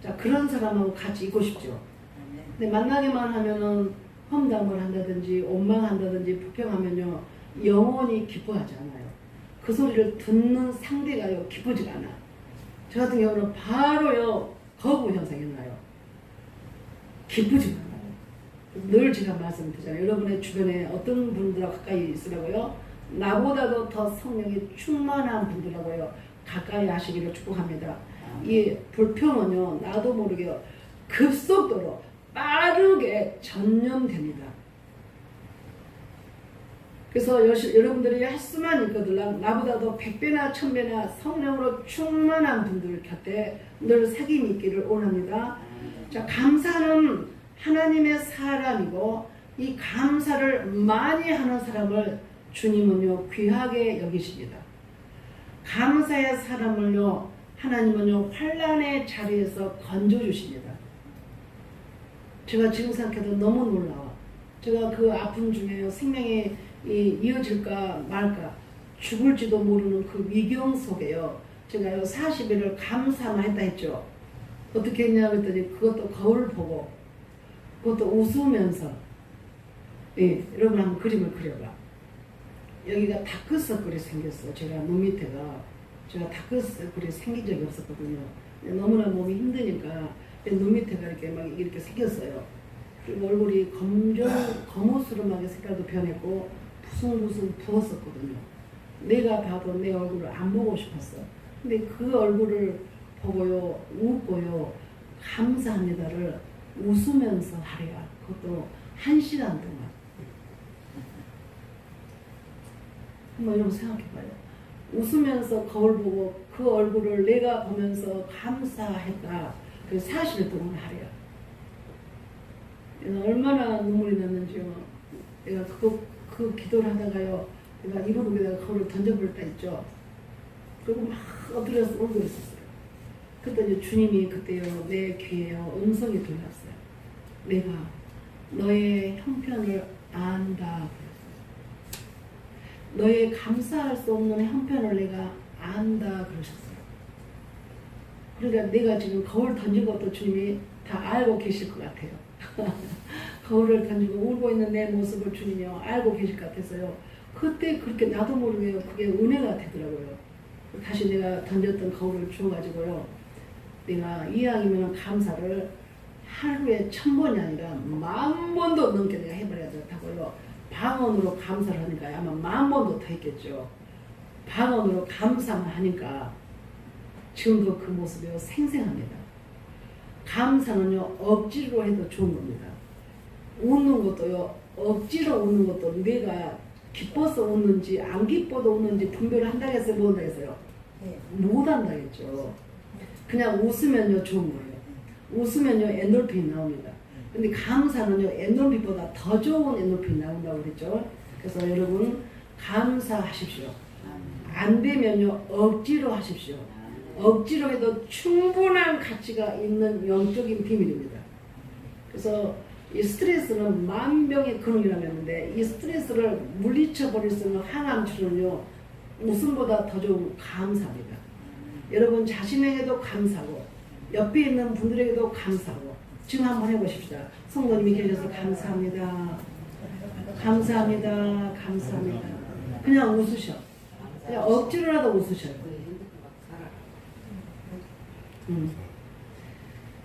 자 그런 사람하고 같이 있고 싶죠. 근데 만나기만 하면은 험담을 한다든지 원망한다든지 불평하면요 영원히 기뻐하지 않아요. 그 소리를 듣는 상대가요 기쁘지가 않아. 저 같은 경우는 바로요 거부 현상이 나요. 기쁘지가 않아요. 늘 제가 말씀드리잖아요. 여러분의 주변에 어떤 분들하고 가까이 있으라고요? 나보다도 더 성령이 충만한 분들하고요 가까이 하시기를 축복합니다. 이 불평은요 나도 모르게 급속도로 빠르게 전염됩니다. 그래서 여러분들이 할 수만 있거든요. 나보다도 100배나 1000배나 성령으로 충만한 분들 곁에 늘 사귐이 있기를 원합니다. 자, 감사는 하나님의 사람이고 이 감사를 많이 하는 사람을 주님은요 귀하게 여기십니다. 감사의 사람을요 하나님은요 환난의 자리에서 건져주십니다. 제가 지금 생각해도 너무 놀라워. 제가 그 아픔 중에요 생명이 이어질까 말까 죽을지도 모르는 그 위경 속에요 제가요 40일을 감사만 했다 했죠. 어떻게 했냐 그랬더니 그것도 거울 보고 그것도 웃으면서 예, 여러분 한번 그림을 그려봐. 여기가 다크서클이 생겼어. 제가 눈 밑에가 제가 다크서클이 생긴 적이 없었거든요. 너무나 몸이 힘드니까 눈 밑에가 이렇게 막 이렇게 생겼어요. 그리고 얼굴이 거무스름하게 색깔도 변했고 부숭부숭 부었었거든요. 내가 봐도 내 얼굴을 안 보고 싶었어. 근데 그 얼굴을 보고요 웃고요 감사합니다를 웃으면서 하래야. 그것도 1시간 동안. 한번 여러분 생각해봐요. 웃으면서 거울 보고 그 얼굴을 내가 보면서 감사했다. 그 40일 동안 하래요. 내가 얼마나 눈물이 났는지요. 내가 그 기도를 하다가요. 내가 이불 위에다가 거울을 던져버렸다 했죠. 그리고 막 엎드려서 울고 있었어요. 그랬더니 주님이 그때요 내 귀에요 음성이 들렸어요. 내가 너의 형편을 안다. 너의 감사할 수 없는 형편을 내가 안다 그러셨어요. 그러니까 내가 지금 거울 던진 것도 주님이 다 알고 계실 것 같아요. 거울을 던지고 울고 있는 내 모습을 주님이 알고 계실 것 같아서요. 그때 그렇게 나도 모르게 그게 은혜가 되더라고요. 다시 내가 던졌던 거울을 주워가지고요. 내가 이왕이면 감사를 하루에 1000번이 아니라 10,000번도 넘게 내가 해버려야 된다고요. 방언으로 감사를 하니까 아마 10,000번도 더 했겠죠. 방언으로 감사만 하니까 지금도 그 모습이 생생합니다. 감사는요 억지로 해도 좋은 겁니다. 웃는 것도요 억지로 웃는 것도 내가 기뻐서 웃는지 안 기뻐도 웃는지 분별을 한다고 했어요 못 한다고 했어요? 못 한다겠죠. 그냥 웃으면요 좋은 거예요. 웃으면요 엔돌핀이 나옵니다. 근데 감사는요 엔돌핀보다 더 좋은 엔돌핀이 나온다고 그랬죠. 그래서 여러분 감사하십시오. 안 되면요 억지로 하십시오. 억지로 해도 충분한 가치가 있는 영적인 비밀입니다. 그래서 이 스트레스는 만병의 근원이라고 했는데 이 스트레스를 물리쳐 버릴 수 있는 항암 치료는요 웃음보다 더 좋은 감사입니다. 여러분 자신에게도 감사하고 옆에 있는 분들에게도 감사하고 지금 한번 해보십시다. 성도님이 계셔서 감사합니다. 감사합니다. 감사합니다. 그냥 웃으셔. 그냥 억지로라도 웃으셔요.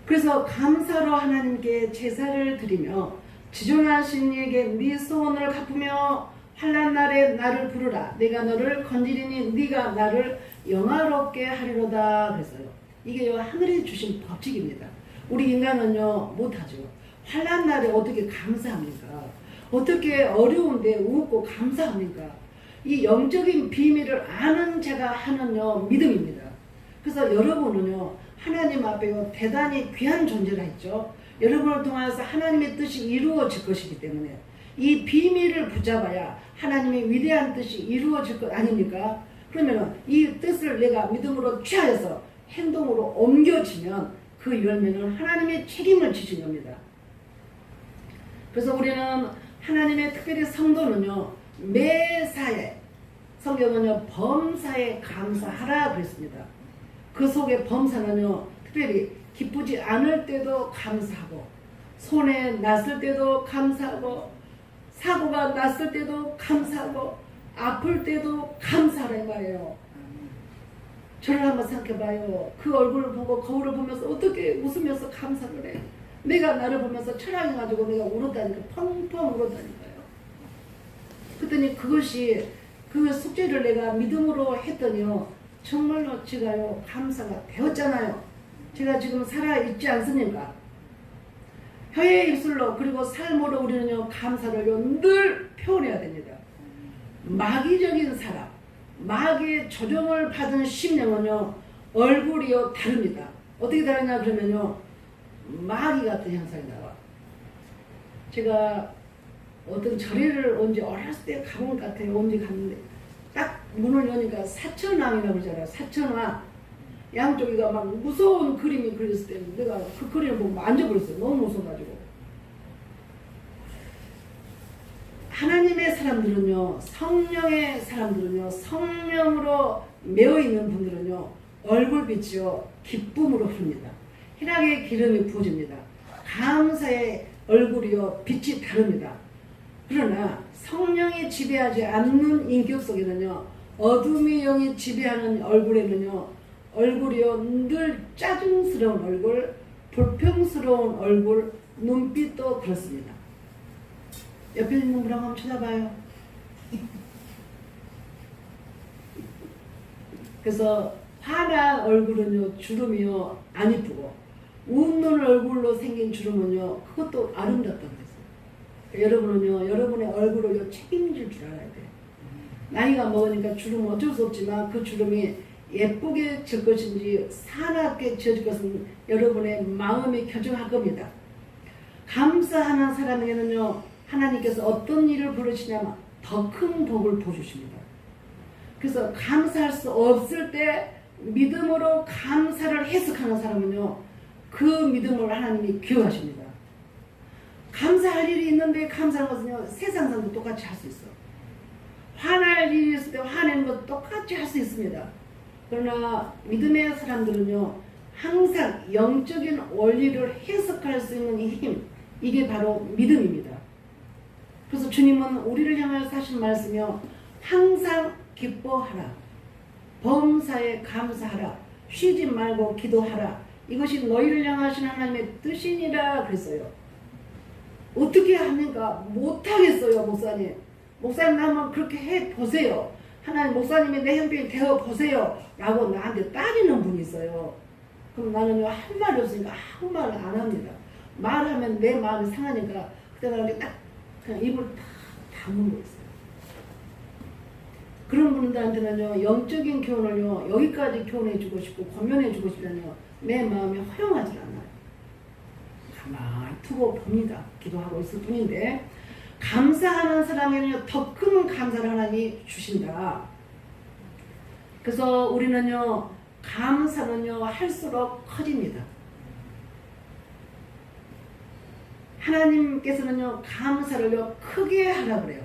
그래서 감사로 하나님께 제사를 드리며 지존하신 이에게 네 소원을 갚으며 환난 날에 나를 부르라. 내가 너를 건지리니 네가 나를 영화롭게 하리로다. 그랬어요. 이게요 하늘이 주신 법칙입니다. 우리 인간은요 못하죠. 환난 날에 어떻게 감사합니까? 어떻게 어려운데 웃고 감사합니까? 이 영적인 비밀을 아는 자가 하는요 믿음입니다. 그래서 여러분은요 하나님 앞에요 대단히 귀한 존재라 했죠. 여러분을 통해서 하나님의 뜻이 이루어질 것이기 때문에 이 비밀을 붙잡아야 하나님의 위대한 뜻이 이루어질 것 아닙니까? 그러면 이 뜻을 내가 믿음으로 취하여서 행동으로 옮겨지면 그 열매는 하나님의 책임을 지신 겁니다. 그래서 우리는 하나님의 특별히 성도는요 매사에 성경은요 범사에 감사하라 그랬습니다. 그 속에 범사는요 특별히 기쁘지 않을 때도 감사하고 손해 났을 때도 감사하고 사고가 났을 때도 감사하고 아플 때도 감사하라 말이에요. 저를 한번 생각해봐요. 그 얼굴을 보고 거울을 보면서 어떻게 웃으면서 감사를 해. 내가 나를 보면서 철학해가지고 내가 울었다니까 펑펑 울었다니까요. 그랬더니 그것이 그 숙제를 내가 믿음으로 했더니요 정말로 제가요 감사가 되었잖아요. 제가 지금 살아있지 않습니까? 혀의 입술로 그리고 삶으로 우리는요 감사를요 늘 표현해야 됩니다. 마귀적인 사람, 마귀의 조종을 받은 심령은요 얼굴이요 다릅니다. 어떻게 다르냐 그러면요 마귀 같은 형상이 나와. 제가 어떤 절에를 언제 어렸을 때 가본 것 같아요. 언제 갔는데 딱 문을 여니까 사천왕이라고 그러잖아요. 사천왕 양쪽이가 막 무서운 그림이 그려졌을 때 내가 그 그림을 보고 만져버렸어요. 너무 무서워가지고. 하나님의 사람들은요, 성령의 사람들은요, 성령으로 매어있는 분들은요, 얼굴빛이요, 기쁨으로 흐릅니다. 희락의 기름이 부어집니다. 감사의 얼굴이요, 빛이 다릅니다. 그러나 성령이 지배하지 않는 인격 속에는요, 어둠의 영이 지배하는 얼굴에는요, 얼굴이요, 늘 짜증스러운 얼굴, 불평스러운 얼굴, 눈빛도 그렇습니다. 옆에 있는 분하고 한번 쳐다봐요. 그래서 화난 얼굴은요 주름이요 안 이쁘고 웃는 얼굴로 생긴 주름은요 그것도 아름답다고 그랬어요. 그러니까 여러분은요 여러분의 얼굴을요 책임질 줄 알아야 돼요. 나이가 먹으니까 주름은 어쩔 수 없지만 그 주름이 예쁘게 질 것인지 사납게 지어질 것은 여러분의 마음이 결정할 겁니다. 감사하는 사람에게는요 하나님께서 어떤 일을 부르시냐면 더 큰 복을 보여주십니다. 그래서 감사할 수 없을 때 믿음으로 감사를 해석하는 사람은요 그 믿음을 하나님이 기억하십니다. 감사할 일이 있는데 감사하는 것은요 세상 사람도 똑같이 할 수 있어. 화날 일이 있을 때 화내는 것도 똑같이 할 수 있습니다. 그러나 믿음의 사람들은요 항상 영적인 원리를 해석할 수 있는 이 힘, 이게 바로 믿음입니다. 그래서 주님은 우리를 향하여 하신 말씀이요 항상 기뻐하라, 범사에 감사하라, 쉬지 말고 기도하라, 이것이 너희를 향하신 하나님의 뜻이니라 그랬어요. 어떻게 합니까? 못하겠어요. 목사님 한번 그렇게 해보세요. 하나님 목사님이 내 형편이 되어보세요 라고 나한테 따지는 분이 있어요. 그럼 나는요 할 말이 없으니까 아무 말을 안 합니다. 말하면 내 마음이 상하니까 그때 나한테 딱 그냥 입을 다 다물고 있어요. 그런 분들한테는요 영적인 교훈을요 여기까지 교훈해주고 싶고 권면해주고 싶으면요 내 마음이 허용하지 않아요. 가만히 두고 봅니다. 기도하고 있을 뿐인데 감사하는 사람에는요 더 큰 감사를 하나님이 주신다. 그래서 우리는요 감사는요 할수록 커집니다. 하나님께서는요 감사를요 크게 하라 그래요.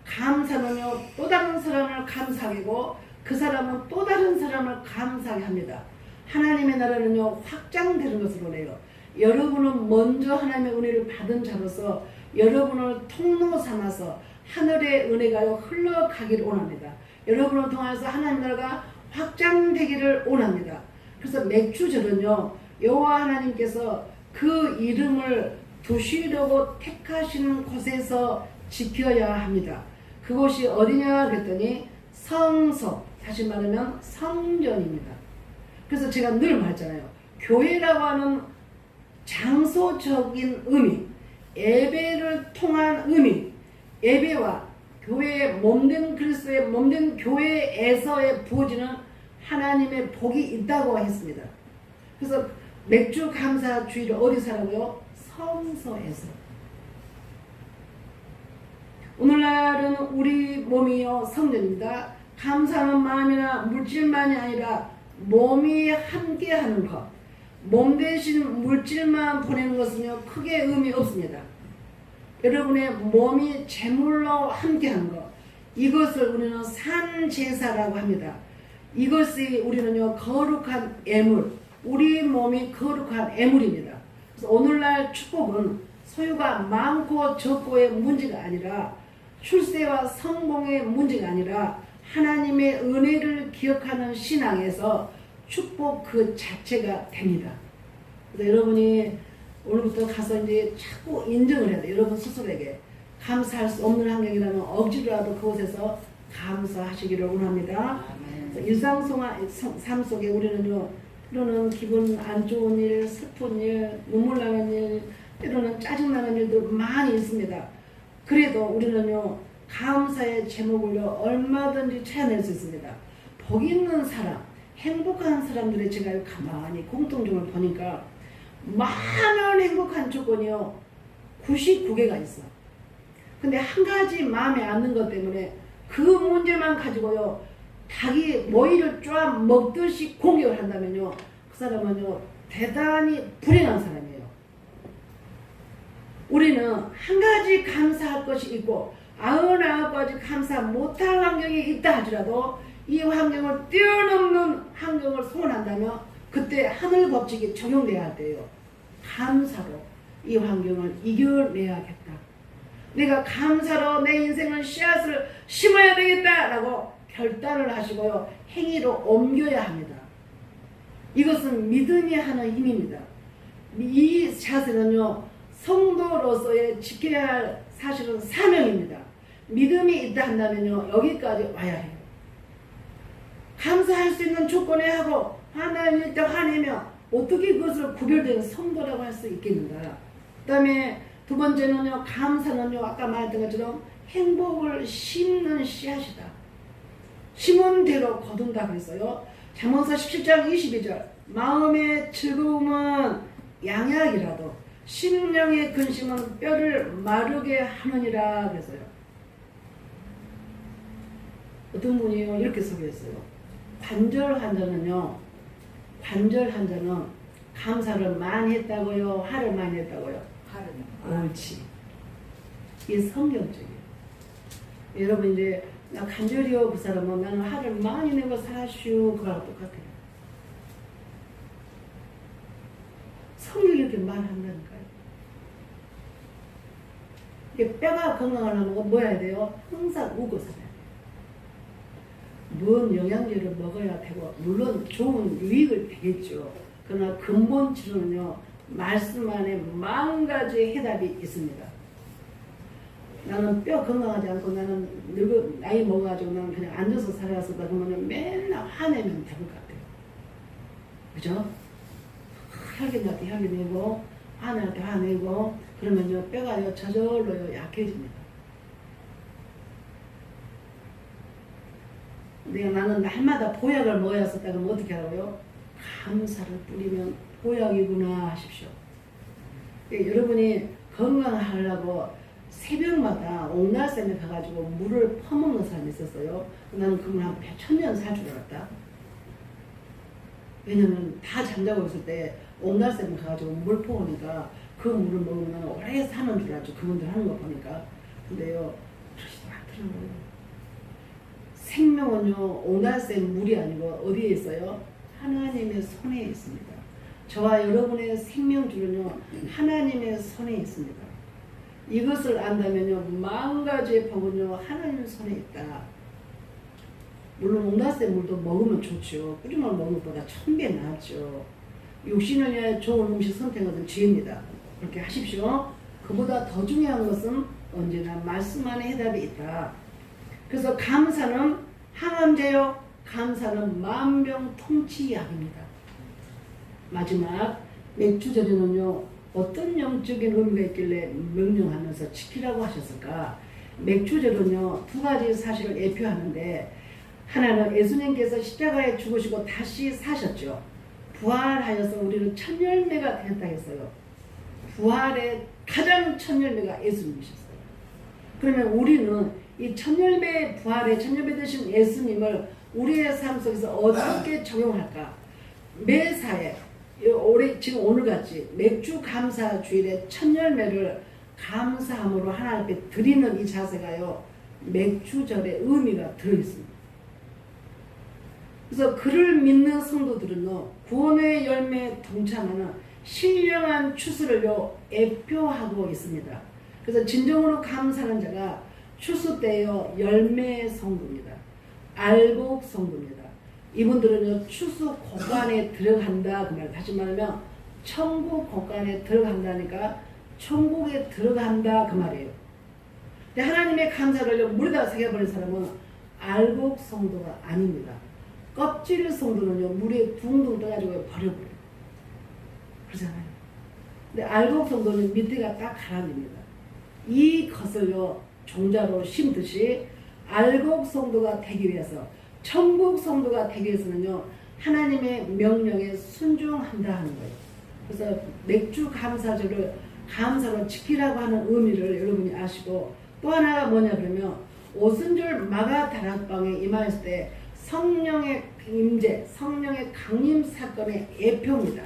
감사는요 또 다른 사람을 감사하게 하고 그 사람은 또 다른 사람을 감사하게 합니다. 하나님의 나라는요 확장되는 것을 원해요. 여러분은 먼저 하나님의 은혜를 받은 자로서 여러분을 통로 삼아서 하늘의 은혜가요 흘러가기를 원합니다. 여러분을 통해서 하나님 나라가 확장되기를 원합니다. 그래서 맥주절은요 여호와 하나님께서 그 이름을 두시려고 택하시는 곳에서 지켜야 합니다. 그곳이 어디냐 그랬더니 성소, 다시 말하면 성전입니다. 그래서 제가 늘 말했잖아요. 교회라고 하는 장소적인 의미, 예배를 통한 의미, 예배와 교회의 몸된 그리스도의 몸된 교회에서의 부어지는 하나님의 복이 있다고 했습니다. 그래서 맥주 감사 주일을 어디서 하라고요? 성소에서. 오늘날은 우리 몸이요 성전입니다. 감사하는 마음이나 물질만이 아니라 몸이 함께하는 것, 몸 대신 물질만 보내는 것은요 크게 의미 없습니다. 여러분의 몸이 제물로 함께하는 것, 이것을 우리는 산제사라고 합니다. 이것이 우리는요 거룩한 예물, 우리 몸이 거룩한 예물입니다. 그래서 오늘날 축복은 소유가 많고 적고의 문제가 아니라 출세와 성공의 문제가 아니라 하나님의 은혜를 기억하는 신앙에서 축복 그 자체가 됩니다. 그래서 여러분이 오늘부터 가서 이제 자꾸 인정을 해야 돼요. 여러분 스스로에게 감사할 수 없는 환경이라면 억지로라도 그곳에서 감사하시기를 원합니다. 아멘. 일상 삶 속에 우리는요, 때로는 기분 안 좋은 일, 슬픈 일, 눈물 나는 일, 때로는 짜증 나는 일도 많이 있습니다. 그래도 우리는요, 감사의 제목을요, 얼마든지 찾아낼 수 있습니다. 복 있는 사람, 행복한 사람들의 제가 가만히 공통점을 보니까 많은 행복한 조건이요, 99개가 있어. 근데 한 가지 마음에 안 드는 것 때문에 그 문제만 가지고요, 닭이 모이를 쫙 먹듯이 공격을 한다면요, 그 사람은요, 대단히 불행한 사람이에요. 우리는 한 가지 감사할 것이 있고 99가지 감사 못할 환경이 있다 하더라도 이 환경을 뛰어넘는 환경을 소원한다면 그때 하늘 법칙이 적용돼야 할 때예요. 감사로 이 환경을 이겨내야겠다. 내가 감사로 내 인생의 씨앗을 심어야 되겠다라고 결단을 하시고요, 행위로 옮겨야 합니다. 이것은 믿음이 하는 힘입니다. 이 자세는요, 성도로서의 지켜야 할 사실은 사명입니다. 믿음이 있다 한다면요, 여기까지 와야 해요. 감사할 수 있는 조건에 하고 하나님일 때 화내며 어떻게 그것을 구별되는 성도라고 할 수 있겠는가. 그 다음에 두 번째는요, 감사는요, 아까 말했던 것처럼 행복을 심는 씨앗이다. 심은 대로 거둔다 그랬어요. 잠언서 17장 22절, 마음의 즐거움은 양약이라도 심령의 근심은 뼈를 마르게 하느니라 그랬어요. 어떤 분이요, 이렇게 소개했어요. 관절한 자는 감사를 많이 했다고요, 화를 많이 했다고요? 옳지. 이게 성경적이에요. 여러분 이제 나 간절히요, 그 사람은 나는 화를 많이 내고 살았슈, 그거랑 똑같아요. 성경이 이렇게 말한다니까요. 이게 뼈가 건강하려면 뭐 해야 돼요? 항상 웃고 살아야 돼요. 뭔 영양제를 먹어야 되고 물론 좋은 유익을 되겠죠. 그러나 근본치로는요, 말씀 안에 10,000가지 해답이 있습니다. 나는 뼈 건강하지 않고 나는 나이 먹어가지고 나는 그냥 앉아서 살았었다 그러면 맨날 화내면 될 것 같아요. 그죠? 혈기 날 때 혈기 내고 화낼 때 화내고 그러면요, 뼈가요 저절로요 약해집니다. 나는 날마다 보약을 먹어야 했었다 그러면 어떻게 하라고요? 감사를 뿌리면 보약이구나 하십시오. 여러분이 건강하려고 새벽마다 옥날샘에 가가지고 물을 퍼먹는 사람이 있었어요. 나는 그걸 한 1,000년 살 줄 알았다. 왜냐면 다 잠자고 있을 때 옥날샘에 가가지고 물 퍼오니까 그 물을 먹으면 오래 사는 줄 알죠. 그분들 하는 거 보니까. 근데요, 그러지도 않더라고요. 생명은요, 옥날샘 물이 아니고 어디에 있어요? 하나님의 손에 있습니다. 저와 여러분의 생명줄은요, 하나님의 손에 있습니다. 이것을 안다면요, 10,000가지의 복은요, 하나님 손에 있다. 물론 옥나스의 물도 먹으면 좋죠. 꾸준한 먹는 것보다 1000배 낫죠. 육신을 위해 좋은 음식 선택은 것은 죄입니다. 그렇게 하십시오. 그보다 더 중요한 것은 언제나 말씀 안에 해답이 있다. 그래서 감사는 항암제요, 감사는 만병통치약입니다. 마지막 맥주절에는요, 어떤 영적인 의미가 있길래 명령하면서 지키라고 하셨을까? 맥주절은요, 2가지 사실을 예표하는데, 하나는 예수님께서 십자가에 죽으시고 다시 사셨죠. 부활하여서 우리는 첫 열매가 되었다 했어요. 부활의 가장 첫 열매가 예수님이셨어요. 그러면 우리는 이 첫 열매, 부활의 첫 열매 되신 예수님을 우리의 삶 속에서 어떻게 적용할까? 매사에 지금 오늘같이 맥주 감사 주일에 첫 열매를 감사함으로 하나님 앞에 드리는 이 자세가요, 맥주절의 의미가 들어있습니다. 그래서 그를 믿는 성도들은요, 구원의 열매에 동참하는 신령한 추수를요 예표하고 있습니다. 그래서 진정으로 감사하는 자가 추수 때요 열매의 성도입니다. 알곡 성도입니다. 이분들은요 추수 곳간에 들어간다 그 말. 다시 말하면 천국 곳간에 들어간다니까 천국에 들어간다 그 말이에요. 근데 하나님의 감사를요 물에다 새겨버린 사람은 알곡 성도가 아닙니다. 껍질 성도는요, 물에 둥둥 떠가지고 버려버려요. 그러잖아요. 근데 알곡 성도는 밑에가 딱 가라앉습니다. 이것을요, 종자로 심듯이 알곡 성도가 되기 위해서, 천국 성도가 되기 위해서는요, 하나님의 명령에 순종한다 하는 거예요. 그래서 맥주 감사절을 감사로 지키라고 하는 의미를 여러분이 아시고, 또 하나가 뭐냐 그러면 오순절 마가 다락방에 임하였을 때 성령의 임재, 성령의 강림 사건의 예표입니다.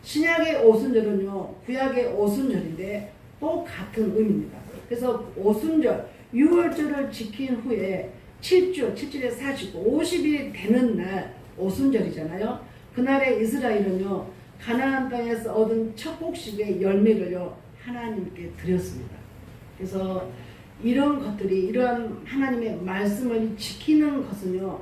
신약의 오순절은요, 구약의 오순절인데 또 같은 의미입니다. 그래서 오순절, 6월절을 지킨 후에 7주에 49, 50일이 되는 날 오순절이잖아요. 그날에 이스라엘은요, 가나안 땅에서 얻은 첫 곡식의 열매를요, 하나님께 드렸습니다. 그래서 이런 것들이, 이러한 하나님의 말씀을 지키는 것은요,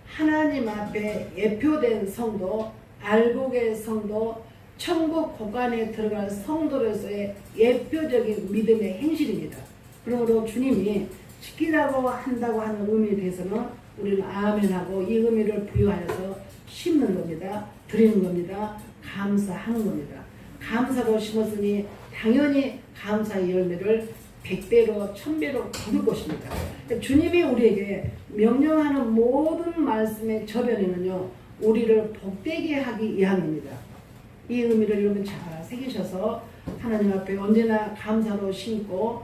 하나님 앞에 예표된 성도, 알곡의 성도, 천국 고관에 들어갈 성도로서의 예표적인 믿음의 행실입니다. 그러므로 주님이 지키라고 한다고 하는 의미에 대해서는 우리는 아멘하고 이 의미를 부여하여서 심는 겁니다. 드리는 겁니다. 감사하는 겁니다. 감사로 심었으니 당연히 감사의 열매를 100배로 1000배로 거둘 것입니다. 주님이 우리에게 명령하는 모든 말씀의 저변에는요, 우리를 복되게 하기 위함입니다. 이 의미를 여러분 잘 새기셔서 하나님 앞에 언제나 감사로 심고